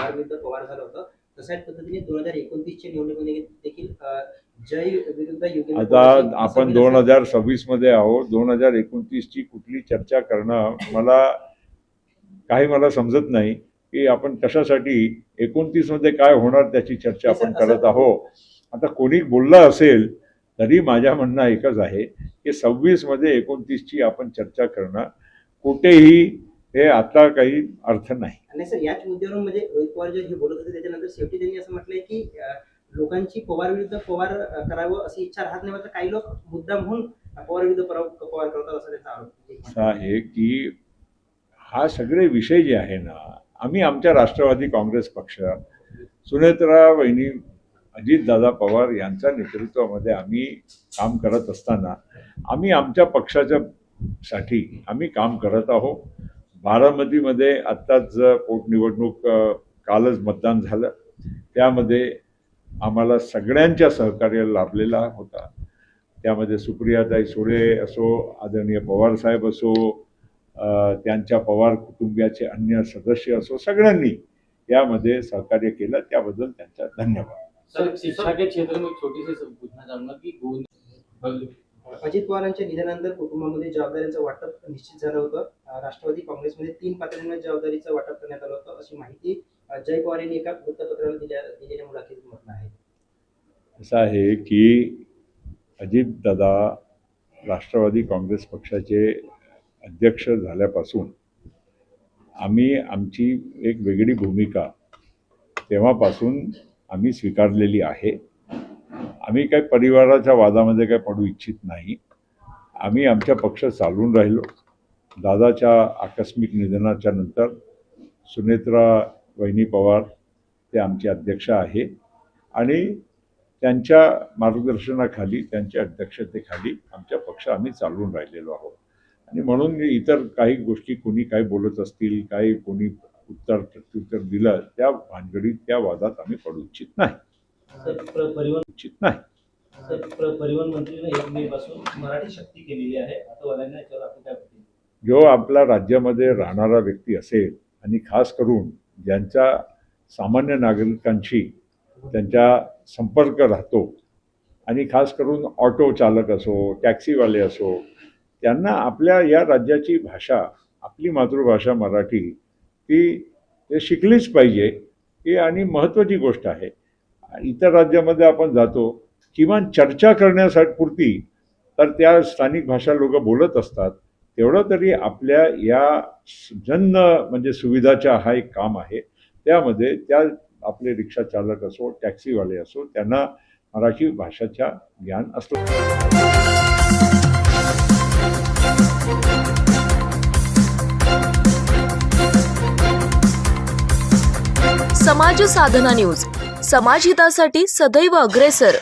पवार विरुद्ध पवार झालं होतं, तशाच पद्धतीने 2029च्या निवडणुकीमध्ये देखील जय विरुद्ध योगेंद्र आता पवार अशी आपण समीर 2026 मध्ये आहोत. 2029 ची कुठली चर्चा करणं मला समजत नाही की आपण कशासाठी 29 मध्ये काय होणार त्याची चर्चा आपण करत आहोत. आता कोणी बोललं असेल तरी माझ्या म्हणणं एकच आहे की 26 मध्ये 29 ची आपण चर्चा करणं कुठेही हे आता काही अर्थ नाही. आणि सर याच मुद्द्यावरून म्हणजे रोहित पवार जे हे बोलत होते त्याच्यानंतर शेवटी त्यांनी असं म्हटलंय की लोकांची पवार विरुद्ध पवार करावं अशी इच्छा राहत नाही, मात्र काही लोक मुद्दाम म्हणून पवार विरुद्ध पवार करतात असा त्यांचा आरोप असं आहे की हा सगळे विषय जे आहे ना, आम्ही आमच्या राष्ट्रवादी काँग्रेस पक्ष सुनेत्रा वहिनी अजितदादा पवार यांच्या नेतृत्वामध्ये आम्ही काम करत असताना आम्ही आमच्या पक्षाच्या साठी आम्ही काम करत आहोत. बारामतीमध्ये आत्ताच पोटनिवडणूक कालच मतदान झालं, त्यामध्ये आम्हाला सगळ्यांच्या सहकार्य लाभलेला होता. त्यामध्ये सुप्रियाताई सुळे असो, आदरणीय पवारसाहेब असो, त्यांच्या पवार कुटुंबियाचे अन्य सदस्य असो, सगळ्यांनी यामध्ये सहकार्य केलं, त्याबद्दल त्यांचा धन्यवाद. सर, शिक्षा के क्षेत्र में छोटी सी पूछना चाहूंगा की अजित पवारांच्या निधनानंतर कुटुंबामध्ये जबाबदारीचं वाटप निश्चित झालं होतं. राष्ट्रवादी काँग्रेसमध्ये 3 पातळ्यांवर जबाबदारीचं वाटप करण्यात आलं होतं अशी माहिती जय पवार यांनी एका वृत्तपत्राला दिलेल्या मुलाखतीत म्हटलं आहे. असं आहे की अजितदादा राष्ट्रवादी काँग्रेस पक्षाचे अध्यक्ष झाल्यापासून आम्ही आमची एक वेगळी भूमिका तेव्हापासून आम्ही स्वीकारलेली आहे. आम्ही काही परिवाराच्या वादामध्ये काही पडू इच्छित नाही. आम्ही आमच्या पक्ष चालवून राहिलो. दादाच्या आकस्मिक निधनाच्या नंतर सुनेत्रा वहिनी पवार ते आमचे अध्यक्ष आहे आणि त्यांच्या मार्गदर्शनाखाली, त्यांच्या अध्यक्षतेखाली आमच्या पक्ष आम्ही चालवून राहिलेलो आहोत. आणि म्हणून इतर काही गोष्टी कोणी काही बोलत असतील, काही कोणी प्रत्युत्तर दिलं, त्या भानगडीत त्या वादात आम्ही पडू इच्छित नाही. परिवहन मंत्रीने 1 मे पासून मराठी शक्ती केलेली आहे, आता वाल्यांना याच्यावर आपण काय बोलतो? जो आपल्या राज्यामध्ये राहणारा व्यक्ती असेल आणि खास करून ज्यांच्या सामान्य नागरिकांशी त्यांचा संपर्क राहतो आणि खास करून ऑटो चालक असो, टॅक्सीवाले असो, त्यांना आपल्या या राज्याची भाषा, आपली मातृभाषा मराठी ते शिकलीच पाहिजे ही आणि महत्त्वाची गोष्ट आहे. इतर राज्यामध्ये आपण जातो, किमान चर्चा करण्यासाठी पुरती तर त्या स्थानिक भाषा लोक बोलत असतात. तेवढं तरी आपल्या या म्हणजे सुविधाचा हा एक काम आहे. त्यामध्ये त्या आपले रिक्षा चालक असो, टॅक्सीवाले असो, त्यांना मराठी भाषेचा ज्ञान असलं. समाज साधना न्यूज, समाजहितासाठी सदैव अग्रेसर.